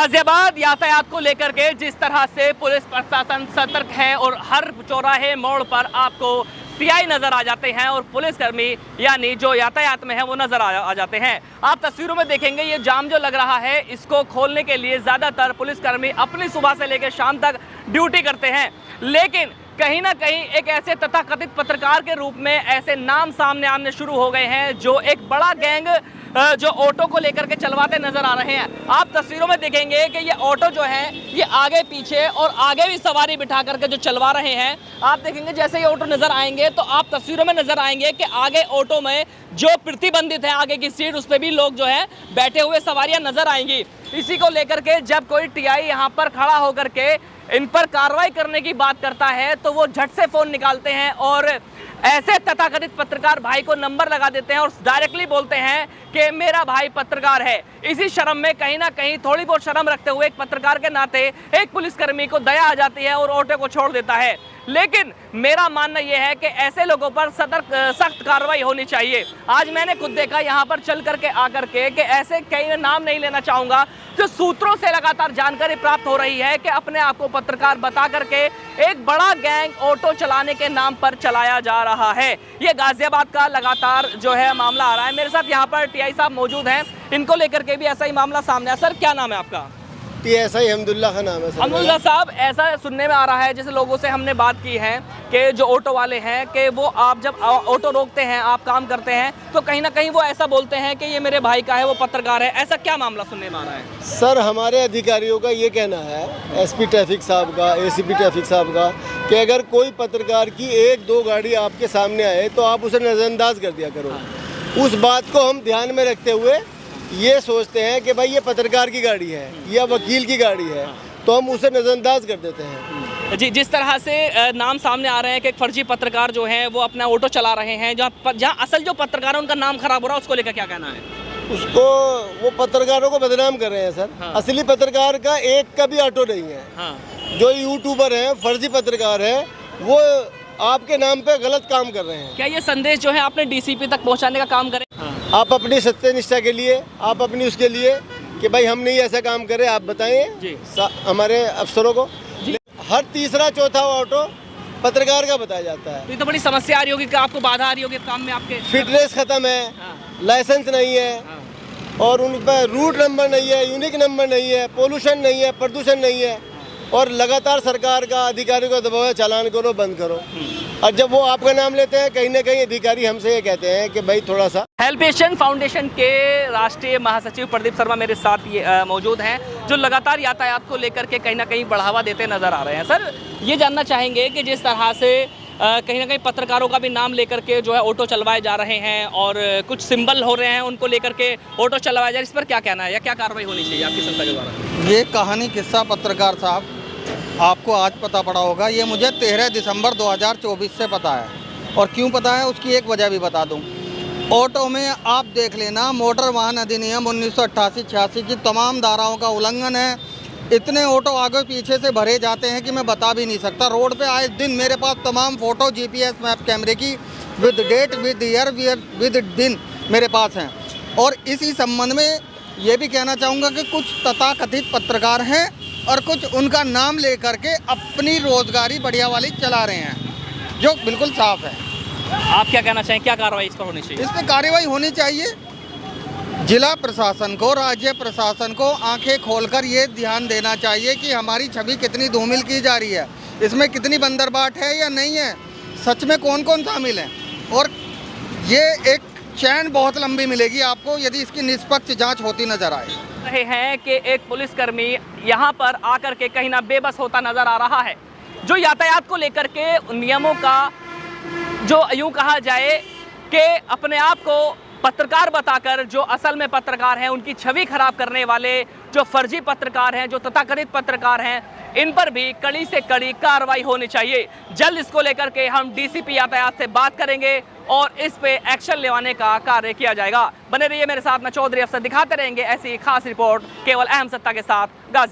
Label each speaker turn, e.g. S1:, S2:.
S1: गाजियाबाद यातायात को लेकर के जिस तरह से पुलिस प्रशासन सतर्क है और हर चौराहे मोड़ पर आपको टीआई नजर आ जाते हैं और पुलिसकर्मी यानी जो यातायात में है वो नजर आ जाते हैं। आप तस्वीरों में देखेंगे ये जाम जो लग रहा है इसको खोलने के लिए ज्यादातर पुलिसकर्मी अपनी सुबह से लेकर शाम तक ड्यूटी करते हैं, लेकिन कहीं ना कहीं एक ऐसे तथाकथित पत्रकार के रूप में ऐसे नाम सामने आने शुरू हो गए हैं जो एक बड़ा गैंग जो ऑटो को लेकर के चलवाते नजर आ रहे हैं। आप तस्वीरों में देखेंगे कि ये ऑटो जो है ये आगे पीछे और आगे भी सवारी बिठा करके जो चलवा रहे हैं। आप देखेंगे जैसे ये ऑटो नजर आएंगे तो आप तस्वीरों में नजर आएंगे कि आगे ऑटो में जो प्रतिबंधित है आगे की सीट उस पर भी लोग जो है बैठे हुए सवारियां नजर आएंगी। इसी को लेकर के जब कोई टीआई यहाँ पर खड़ा होकर के इन पर कार्रवाई करने की बात करता है तो वो झट से फोन निकालते हैं और ऐसे तथाकथित पत्रकार भाई को नंबर लगा देते हैं और डायरेक्टली बोलते हैं कि मेरा भाई पत्रकार है। इसी शर्म में कहीं ना कहीं थोड़ी बहुत शर्म रखते हुए एक पत्रकार के नाते एक पुलिसकर्मी को दया आ जाती है और ऑटो को छोड़ देता है। लेकिन मेरा मानना यह है कि ऐसे लोगों पर सख्त कार्रवाई होनी चाहिए। आज मैंने खुद देखा यहाँ पर चल करके आकर के कि ऐसे कई नाम नहीं लेना चाहूंगा जो सूत्रों से लगातार जानकारी प्राप्त हो रही है कि अपने आप को पत्रकार बता करके एक बड़ा गैंग ऑटो चलाने के नाम पर चलाया जा रहा है। ये गाजियाबाद का लगातार जो है मामला आ रहा है। मेरे साथ यहाँ पर टीआई साहब मौजूद हैं, इनको लेकर के भी ऐसा ही मामला सामने आया। सर क्या नाम है आपका?
S2: टीएसआई हमदुल्ला का नाम है सर।
S1: हमदुल्ला साहब, ऐसा सुनने में आ रहा है जैसे लोगों से हमने बात की है कि जो ऑटो वाले हैं कि वो आप जब ऑटो रोकते हैं आप काम करते हैं तो कहीं ना कहीं वो ऐसा बोलते हैं कि ये मेरे भाई का है, वो पत्रकार है। ऐसा क्या मामला सुनने में आ रहा है?
S2: सर हमारे अधिकारियों का ये कहना है, एसपी ट्रैफिक साहब का, एसीपी ट्रैफिक साहब का, कि अगर कोई पत्रकार की एक दो गाड़ी आपके सामने आए तो आप उसे नज़रअंदाज कर दिया करो। उस बात को हम ध्यान में रखते हुए ये सोचते हैं कि भाई ये पत्रकार की गाड़ी है या वकील की गाड़ी है तो हम उसे नज़रअंदाज कर देते हैं।
S1: जी, जिस तरह से नाम सामने आ रहे हैं कि एक फर्जी पत्रकार जो है वो अपना ऑटो चला रहे हैं, जहाँ असल जो पत्रकार है उनका नाम खराब हो रहा है, उसको लेकर क्या कहना है?
S2: उसको वो पत्रकारों को बदनाम कर रहे हैं सर।
S1: हाँ।
S2: असली पत्रकार का एक का भी ऑटो नहीं है।
S1: हाँ।
S2: जो यूट्यूबर हैं, फर्जी पत्रकार है, वो आपके नाम पे गलत काम कर रहे हैं।
S1: क्या ये संदेश जो है आपने डीसीपी तक पहुंचाने का काम करें? हाँ।
S2: आप अपनी सत्यनिष्ठा के लिए, आप अपनी उसके लिए कि भाई हम नहीं ऐसा काम करें, आप बताएं हमारे अफसरों को। हर तीसरा चौथा ऑटो पत्रकार का बताया जाता है।
S1: तो ये तो बड़ी समस्या आ रही होगी कि आपको बाधा आ रही होगी काम में आपके।
S2: फिटनेस खत्म है।
S1: हाँ।
S2: लाइसेंस नहीं है।
S1: हाँ। और
S2: उन पर रूट नंबर नहीं है, यूनिक नंबर नहीं है, पोल्यूशन नहीं है, प्रदूषण नहीं है, और लगातार सरकार का अधिकारियों का दबाव है चालान करो, बंद करो। और जब वो आपका नाम लेते हैं कहीं ना कहीं अधिकारी हमसे ये कहते हैं कि भाई थोड़ा सा।
S1: हेल्प एशियन फाउंडेशन के राष्ट्रीय महासचिव प्रदीप शर्मा मेरे साथ ये मौजूद हैं जो लगातार यातायात को लेकर के कहीं ना कहीं बढ़ावा देते नजर आ रहे हैं। सर ये जानना चाहेंगे कि जिस तरह से कहीं ना कहीं पत्रकारों का भी नाम लेकर के जो है ऑटो चलवाए जा रहे हैं और कुछ सिंबल हो रहे हैं उनको लेकर के ऑटो चलवाया जा रहा है, इस पर क्या कहना है या क्या कार्रवाई होनी चाहिए आपकी संस्था के द्वारा?
S3: ये कहानी किस्सा पत्रकार साहब आपको आज पता पड़ा होगा, ये मुझे 13 दिसंबर 2024 से पता है। और क्यों पता है उसकी एक वजह भी बता दूं। ऑटो में आप देख लेना, मोटर वाहन अधिनियम 1988-86 की तमाम धाराओं का उल्लंघन है। इतने ऑटो आगे पीछे से भरे जाते हैं कि मैं बता भी नहीं सकता। रोड पे आए दिन मेरे पास तमाम फ़ोटो जीपीएस मैप कैमरे की with date, with year, with दिन मेरे पास हैं। और इसी संबंध में ये भी कहना चाहूँगा कि कुछ तथाकथित पत्रकार हैं और कुछ उनका नाम लेकर के अपनी रोजगारी बढ़िया वाली चला रहे हैं, जो बिल्कुल साफ है।
S1: आप क्या कहना चाहें, क्या कार्रवाई इस पर होनी चाहिए?
S3: इस पर कार्रवाई होनी चाहिए। जिला प्रशासन को, राज्य प्रशासन को आंखें खोलकर ये ध्यान देना चाहिए कि हमारी छवि कितनी धूमिल की जा रही है, इसमें कितनी बंदरबाट है या नहीं है, सच में कौन कौन शामिल है। और ये एक चैन बहुत लंबी मिलेगी आपको यदि इसकी निष्पक्ष जांच होती नजर आए।
S1: रहे हैं कि एक पुलिसकर्मी यहाँ पर आकर के कहीं ना बेबस होता नजर आ रहा है, जो यातायात को लेकर के नियमों का जो यूं कहा जाए कि अपने आप को पत्रकार बताकर जो असल में पत्रकार हैं उनकी छवि खराब करने वाले जो फर्जी पत्रकार हैं, जो तथाकथित पत्रकार हैं, इन पर भी कड़ी से कड़ी कार्रवाई होनी चाहिए। जल्द इसको लेकर के हम डीसीपी यातायात से बात करेंगे और इस पे एक्शन लेवाने का कार्य किया जाएगा। बने रहिए मेरे साथ, मैं चौधरी अफसर दिखाते रहेंगे ऐसी खास रिपोर्ट केवल अहम सत्ता के साथ गाजियाबाद।